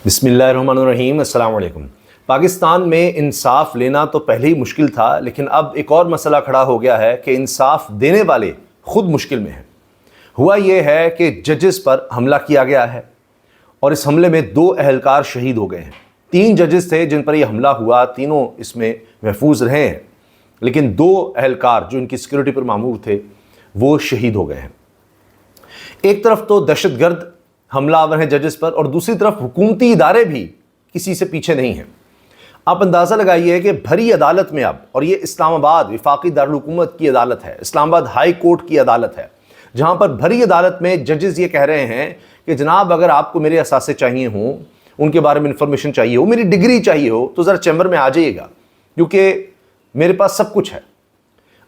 बिस्मिल्लाहिर्रहमानिर्रहीम, अस्सलाम वालेकुम। पाकिस्तान में इंसाफ लेना तो पहले ही मुश्किल था, लेकिन अब एक और मसला खड़ा हो गया है कि इंसाफ देने वाले खुद मुश्किल में हैं। हुआ ये है कि जजेस पर हमला किया गया है और इस हमले में 2 अहलकार शहीद हो गए हैं। 3 जजेस थे जिन पर यह हमला हुआ, तीनों इसमें महफूज रहे हैं, लेकिन 2 अहलकार जो इनकी सिक्योरिटी पर मामूर थे वो शहीद हो गए हैं। एक तरफ तो दहशतगर्द हमलावर हैं जजेस पर, और दूसरी तरफ हुकूमती इदारे भी किसी से पीछे नहीं हैं। आप अंदाज़ा लगाइए कि भरी अदालत में अब, और ये इस्लामाबाद वफाकी दारुल हुकूमत की अदालत है, इस्लामाबाद हाई कोर्ट की अदालत है, जहाँ पर भरी अदालत में जजेस ये कह रहे हैं कि जनाब अगर आपको मेरे असासे चाहिए हों, उनके बारे में इंफॉर्मेशन चाहिए हो, मेरी डिग्री चाहिए हो, तो ज़रा चैम्बर में आ जाइएगा क्योंकि मेरे पास सब कुछ है।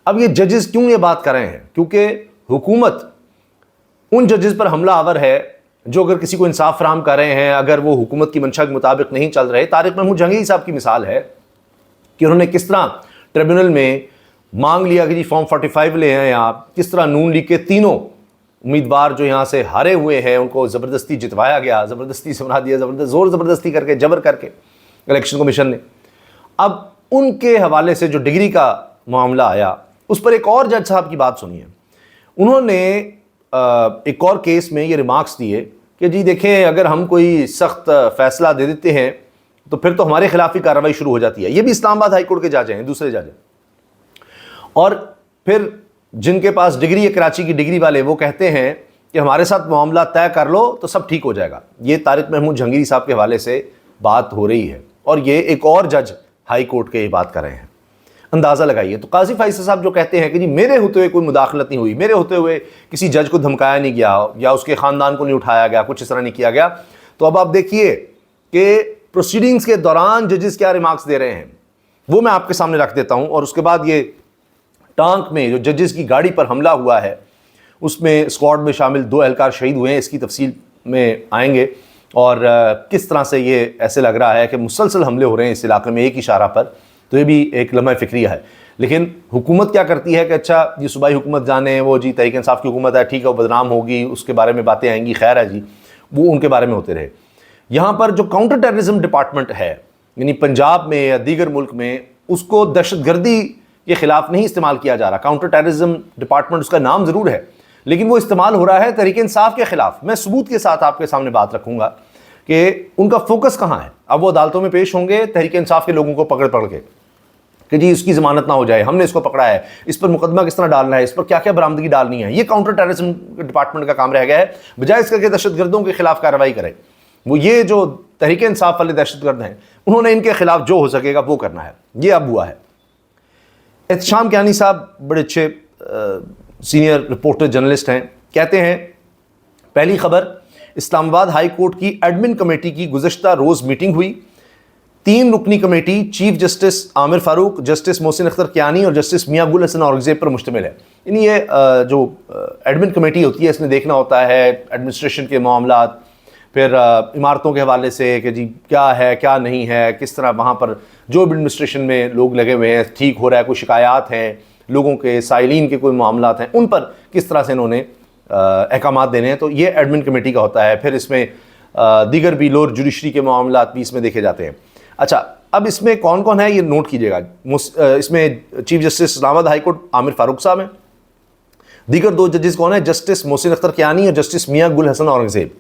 अब ये जजेस क्यों ये बात कर रहे हैं? क्योंकि हुकूमत उन जजेस पर हमला आवर है जो अगर किसी को इंसाफ फराहम कर रहे हैं, अगर वो हुकूमत की मंशा के मुताबिक नहीं चल रहे। तारिक महमूद जहांगीरी साहब की मिसाल है कि उन्होंने किस तरह ट्रिब्यूनल में मांग लिया कि जी फॉर्म 45 ले आएं आप, किस तरह नून लीग के तीनों उम्मीदवार जो यहाँ से हारे हुए हैं उनको ज़बरदस्ती जितवाया गया, ज़बरदस्ती से बना दिया, ज़बरदस्ती करके, जबर करके इलेक्शन कमीशन ने। अब उनके हवाले से जो डिग्री का मामला आया, उस पर एक और जज साहब की बात सुनिए। उन्होंने एक और केस में ये रिमार्क्स दिए कि जी देखें, अगर हम कोई सख्त फैसला दे देते हैं तो फिर तो हमारे खिलाफ ही कार्रवाई शुरू हो जाती है। ये भी इस्लामाबाद हाई कोर्ट के जज हैं, दूसरे जज हैं। और फिर जिनके पास डिग्री है, कराची की डिग्री वाले, वो कहते हैं कि हमारे साथ मामला तय कर लो तो सब ठीक हो जाएगा। ये तारिक महमूद जहांगीरी साहब के हवाले से बात हो रही है और ये एक और जज हाई कोर्ट के ये बात कर रहे हैं। अंदाज़ा लगाइए। तो काजी फैसल साहब जो कहते हैं कि जी मेरे होते हुए कोई मुदाखलत नहीं हुई, मेरे होते हुए किसी जज को धमकाया नहीं गया या उसके ख़ानदान को नहीं उठाया गया, कुछ इस तरह नहीं किया गया। तो अब आप देखिए कि प्रोसीडिंग्स के दौरान जजेस क्या रिमार्क्स दे रहे हैं, वो मैं आपके सामने रख देता हूँ। और उसके बाद ये टांक में जो जजेस की गाड़ी पर हमला हुआ है उसमें स्क्वाड में शामिल 2 एहलकार शहीद हुए हैं, इसकी तफसील में आएंगे और किस तरह से ये ऐसे लग रहा है कि मुसलसल हमले हो रहे हैं इस इलाके में एक इशारा पर। तो ये भी एक लम्हा फ़िक्रिया है। लेकिन हुकूमत क्या करती है कि अच्छा ये सूबाई हुकूमत जाने, वो जी तहरीक इंसाफ की हुकूमत है, ठीक है, वो बदनाम होगी, उसके बारे में बातें आएंगी, खैर है जी, वो उनके बारे में होते रहे। यहाँ पर जो काउंटर टेररिज्म डिपार्टमेंट है, यानी पंजाब में या दीगर मुल्क में, उसको दहशतगर्दी के ख़िलाफ़ नहीं इस्तेमाल किया जा रहा। काउंटर टेररिज्म डिपार्टमेंट उसका नाम ज़रूर है, लेकिन वो इस्तेमाल हो रहा है तहरीक इंसाफ के ख़िलाफ़। मैं सबूत के साथ आपके सामने बात रखूँगा कि उनका फोकस कहाँ है। अब वो अदालतों में पेश होंगे तहरीक इंसाफ के लोगों को पकड़ के कि जी इसकी ज़मानत ना हो जाए, हमने इसको पकड़ा है, इस पर मुकदमा किस तरह डालना है, इस पर क्या क्या बरामदगी डालनी है। ये काउंटर टेररिज्म डिपार्टमेंट का काम रह गया है, बजाय इसका कि दहशतगर्दों के खिलाफ कार्रवाई करें। वो ये जो तहरीक इंसाफ वाले दहशतगर्द हैं, उन्होंने इनके खिलाफ जो हो सकेगा वो करना है। ये अब हुआ है। एहतशाम कियानी साहब बड़े अच्छे सीनियर रिपोर्टर जर्नलिस्ट हैं, कहते हैं पहली खबर, इस्लामाबाद हाई कोर्ट की एडमिन कमेटी की गुज़श्ता रोज़ मीटिंग हुई। 3 रुकनी committee chief justice Amir Farooq, justice Mohsin Akhtar Kiyani और जस्टिस मियां गुल हसन औरंगज़ेब पर मुश्तमिल है। यानी ये जो एडमिन कमेटी होती है, इसने देखना होता है एडमिनिस्ट्रेशन के मामलात, फिर इमारतों के हवाले से कि जी क्या है क्या नहीं है, किस तरह वहाँ पर जो एडमिनिस्ट्रेशन में लोग लगे हुए हैं ठीक हो रहा है, कोई शिकायत हैं लोगों के, साइलिन के कोई मामलात हैं, उन पर किस तरह से इन्होंने अहकामात देने हैं। तो ये एडमिन कमेटी का होता है। फिर इसमें दीगर भी लोअर जुडिशरी के मामलात भी इसमें देखे जाते हैं। अच्छा, अब इसमें कौन कौन है ये नोट कीजिएगा। इसमें chief justice Islamabad high court Aamir Farooq साहब हैं। दीगर 2 जजेस कौन है? जस्टिस मोहसिन अख्तर कियानी और जस्टिस मियां गुल हसन औरंगज़ेब।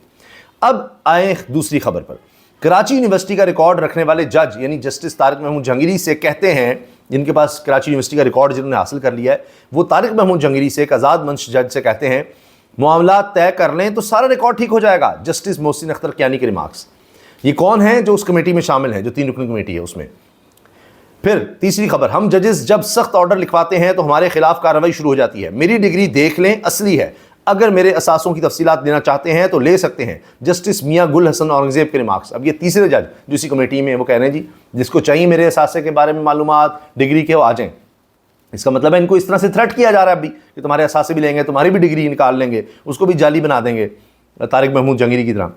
अब आए दूसरी खबर पर। कराची यूनिवर्सिटी का रिकॉर्ड रखने वाले जज यानी जस्टिस तारिक महमूद जहांगीरी से कहते हैं, जिनके पास कराची यूनिवर्सिटी का रिकॉर्ड जिन्होंने हासिल कर लिया है, वो तारिक महमूद जहांगीरी से, एक आज़ाद मंच जज से कहते हैं मामला तय कर लें तो सारा रिकॉर्ड ठीक हो जाएगा। जस्टिस मोहसिन अख्तर कियानी के रिमार्क्स। ये कौन है जो उस कमेटी में शामिल है, जो 3 रुकनी कमेटी है उसमें। फिर तीसरी खबर, हम जजेस जब सख्त ऑर्डर लिखवाते हैं तो हमारे खिलाफ कार्रवाई शुरू हो जाती है। मेरी डिग्री देख लें, असली है, अगर मेरे असासों की तफसीलात देना चाहते हैं तो ले सकते हैं। जस्टिस मियां गुल हसन औरंगज़ेब के रिमार्क्स। अब ये तीसरे जज जो इसी कमेटी में, वो कह रहे हैं जी जिसको चाहिए मेरे असासे के बारे में मालूमात, डिग्री के, वो आ जाएं। इसका मतलब है इनको इस तरह से थ्रेट किया जा रहा है अभी कि तुम्हारे असासे भी लेंगे, तुम्हारी भी डिग्री निकाल लेंगे, उसको भी जाली बना देंगे तारिक महमूद जहांगीरी की तरह।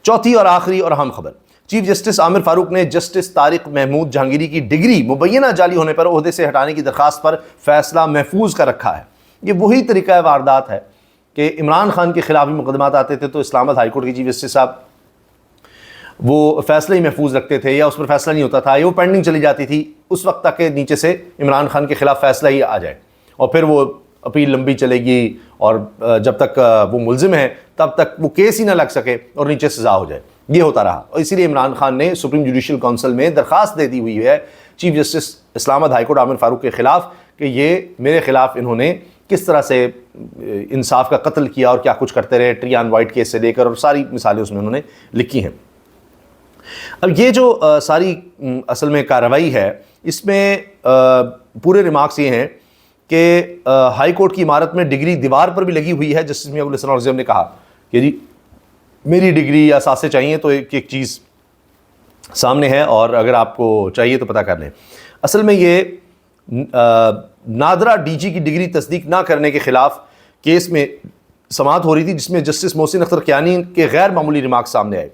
चौथी और आखिरी और अहम खबर, चीफ जस्टिस आमिर फारूक ने जस्टिस तारिक महमूद जहांगीरी की डिग्री मुबैना जाली होने पर ओहदे से हटाने की दरख्वास्त पर फैसला महफूज कर रखा है। ये वही तरीका वारदात है कि इमरान खान के खिलाफ भी मुकदमात आते थे तो इस्लामाबाद हाई कोर्ट के चीफ जस्टिस साहब वो फैसले ही महफूज रखते थे या उस पर फैसला नहीं होता था, या वो पेंडिंग चली जाती थी उस वक्त तक के नीचे से इमरान खान के ख़िलाफ़ फैसला ही आ जाए और फिर वो अपील लंबी चलेगी और जब तक वो मुलजिम है तब तक वो केस ही ना लग सके और नीचे सज़ा हो जाए। ये होता रहा और इसीलिए इमरान खान ने सुप्रीम जुडिशल काउंसिल में दरख्वास्त दे दी हुई है chief justice Islamabad high court Aamir Farooq के ख़िलाफ़ कि ये मेरे ख़िलाफ़ इन्होंने किस तरह से इंसाफ का कत्ल किया और क्या कुछ करते रहे, ट्रियान वाइट केस से लेकर, और सारी मिसालें उसमें उन्होंने लिखी हैं। अब ये जो सारी असल में कार्रवाई है इसमें पूरे रिमार्क्स ये हैं कि हाई कोर्ट की इमारत में डिग्री दीवार पर भी लगी हुई है। जस्टिस मियां गुल हसन औरंगज़ेब ने कहा कि जी मेरी डिग्री या सासे चाहिए तो एक चीज़ सामने है और अगर आपको चाहिए तो पता कर लें। असल में ये नादरा डीजी की डिग्री तस्दीक ना करने के ख़िलाफ़ केस में समाअत हो रही थी जिसमें जस्टिस मोहसिन अख्तर कियानी के गैर मामूली रिमार्क सामने आए।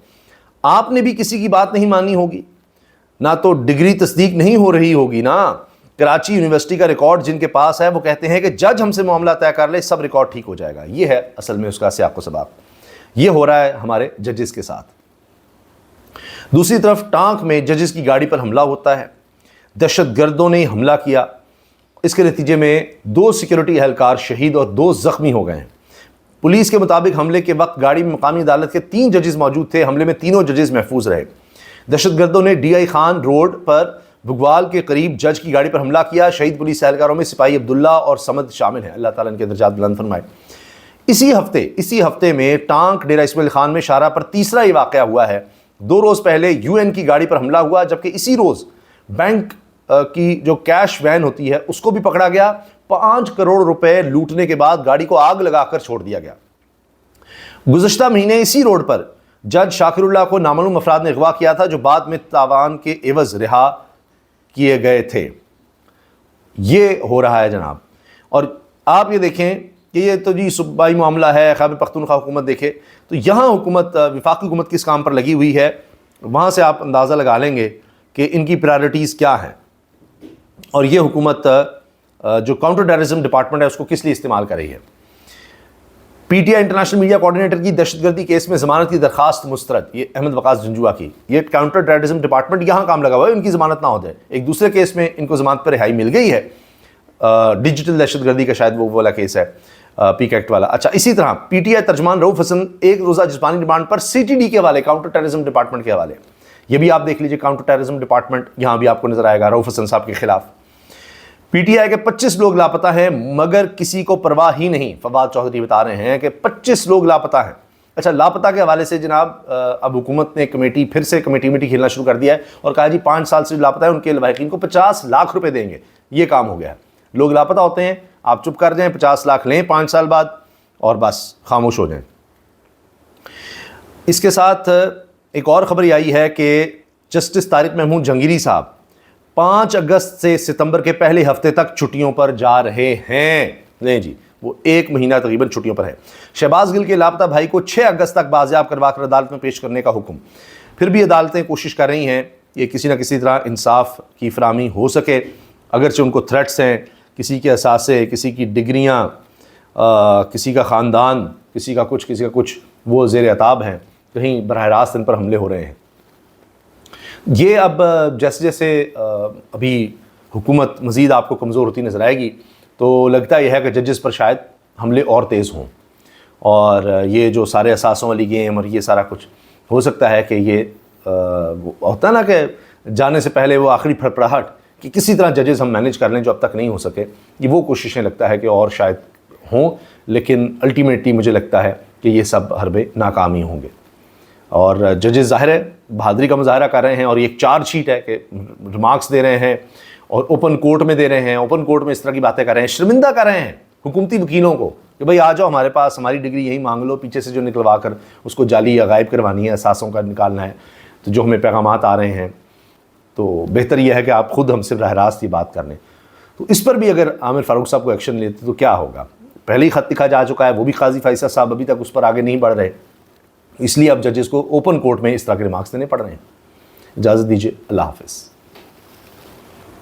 आपने भी किसी की बात नहीं मानी होगी, ना तो डिग्री तस्दीक नहीं हो रही होगी ना। कराची यूनिवर्सिटी का रिकॉर्ड जिनके पास है वो कहते हैं कि जज हमसे मामला तय कर ले, सब रिकॉर्ड ठीक हो जाएगा। ये है असल में उसका सियाक़ व सबाक़। ये हो रहा है हमारे जजेस के साथ। दूसरी तरफ टांक में जजेस की गाड़ी पर हमला होता है, दहशतगर्दों ने हमला किया, इसके नतीजे में 2 सिक्योरिटी एहलकार शहीद और 2 ज़ख्मी हो गए हैं। पुलिस के मुताबिक हमले के वक्त गाड़ी में मकामी अदालत के 3 जजेस मौजूद थे। हमले में तीनों जजेस महफूज रहे। दहशतगर्दों ने DI खान रोड पर बुगवाल के करीब जज की गाड़ी पर हमला किया। शहीद पुलिस एहलकारों में सिपाही अब्दुल्ला और समद शामिल हैं, अल्लाह ताला इनके दर्जात बुलंद फरमाए। इसी हफ्ते में टांक डेरा इस्माइल खान में शाहरा पर तीसरा ये वाक़या हुआ है। 2 रोज़ पहले UN की गाड़ी पर हमला हुआ, जबकि इसी रोज़ बैंक की जो कैश वैन होती है उसको भी पकड़ा गया। 5 करोड़ रुपए लूटने के बाद गाड़ी को आग लगाकर छोड़ दिया गया। गुज़श्ता महीने इसी रोड पर जज शाकिरुल्लाह को नामालूम अफराद ने अगवा किया था, जो बाद में तावान के एवज रिहा किए गए थे। ये हो रहा है जनाब। और आप ये देखें कि ये तो जी सूबाई मामला है, खैबर पख्तूनख्वा हुकूमत देखे तो यहाँ हुकूमत वफाकी हुकूमत किस काम पर लगी हुई है, वहाँ से आप अंदाज़ा लगा लेंगे कि इनकी प्रायोरिटीज़ क्या हैं और ये हुकूमत जो काउंटर टेररिज्म डिपार्टमेंट है उसको किस लिए इस्तेमाल कर रही है। PTI इंटरनेशनल मीडिया कोऑर्डिनेटर की दहशतगर्दी केस में ज़मानत की दरखास्त मुस्तरद, ये अहमद वकास जंजुआ की। ये काउंटर टेररिज्म डिपार्टमेंट यहाँ काम लगा हुआ है, इनकी ज़मानत ना हो जाए। एक दूसरे केस में इनको ज़मानत पर रिहाई मिल गई है, डिजिटल दहशतगर्दी का शायद वो वाला केस है, पीक एक्ट वाला। अच्छा, इसी तरह PTI तर्जमान रऊफ हसन एक रोज़ा जिस्मानी रिमांड पर CTD के हवाले, काउंटर टेररिज्म डिपार्टमेंट के हवाले। ये भी आप देख लीजिए, काउंटर टेररिज्म डिपार्टमेंट यहाँ भी आपको नजर आएगा रऊफ हसन साहब के खिलाफ। PTI के 25 लोग लापता हैं मगर किसी को परवाह ही नहीं। फवाद चौधरी बता रहे हैं कि 25 लोग लापता हैं। अच्छा, लापता के हवाले से जनाब अब हुकूमत ने फिर से कमेटी खेलना शुरू कर दिया है और कहा जी 5 साल से लापता है उनके लवाहिकीन को 50 लाख रुपए देंगे। ये काम हो गया है। लोग लापता होते हैं, आप चुप कर जाएं, 50 लाख लें 5 साल बाद और बस खामोश हो जाएं। इसके साथ एक और खबर आई है कि जस्टिस तारिक महमूद जहांगीरी साहब 5 अगस्त से सितंबर के पहले हफ्ते तक छुट्टियों पर जा रहे हैं। नहीं जी, वो 1 महीना तकरीबन छुट्टियों पर है। शहबाज गिल के लापता भाई को 6 अगस्त तक बाजियाब करवा कर अदालत में पेश करने का हुक्म। फिर भी अदालतें कोशिश कर रही हैं ये किसी न किसी तरह इंसाफ की फराहमी हो सके, अगरचे उनको थ्रेट्स हैं, किसी के असासे, किसी की डिग्रियाँ, किसी का ख़ानदान, किसी का कुछ, वो ज़ेर अताब हैं, कहीं बरह रास्त इन पर हमले हो रहे हैं। ये अब जैसे जैसे अभी हुकूमत मज़ीद आपको कमज़ोर होती नज़र आएगी तो लगता यह है कि जजेस पर शायद हमले और तेज़ हों और ये जो सारे असासों वाली गेम और ये सारा कुछ हो सकता है कि ये होता है ना कि जाने से पहले वो आखिरी फड़फड़ाहट कि किसी तरह जजेस हम मैनेज कर लें जो अब तक नहीं हो सके, ये वो कोशिशें लगता है कि और शायद हों, लेकिन अल्टीमेटली मुझे लगता है कि ये सब हरबे नाकाम ही होंगे। और जजेस ज़ाहिर है बहादुरी का मुजाहरा कर रहे हैं और ये एक चार्जशीट है कि रिमार्क्स दे रहे हैं और ओपन कोर्ट में दे रहे हैं, ओपन कोर्ट में इस तरह की बातें कर रहे हैं, शर्मिंदा कर रहे हैं हुकूमती वकीलों को कि भाई आ जाओ हमारे पास, हमारी डिग्री यहीं मांग लो, पीछे से जो निकलवा कर उसको जाली या गायब करवानी है, असासों का निकालना है, तो जो हमें पैगामात आ रहे हैं, तो बेहतर यह है कि आप खुद हमसे बराह रास्त ये बात कर लें। तो इस पर भी अगर आमिर फारूक साहब को एक्शन लेते तो क्या होगा। पहले ही ख़त लिखा जा चुका है, वो भी काजी फैसल साहब अभी तक उस पर आगे नहीं बढ़ रहे, इसलिए अब जजेस को ओपन कोर्ट में इस तरह के रिमार्क्स देने पड़ रहे हैं। इजाज़त दीजिए, अल्लाह हाफ़िज़।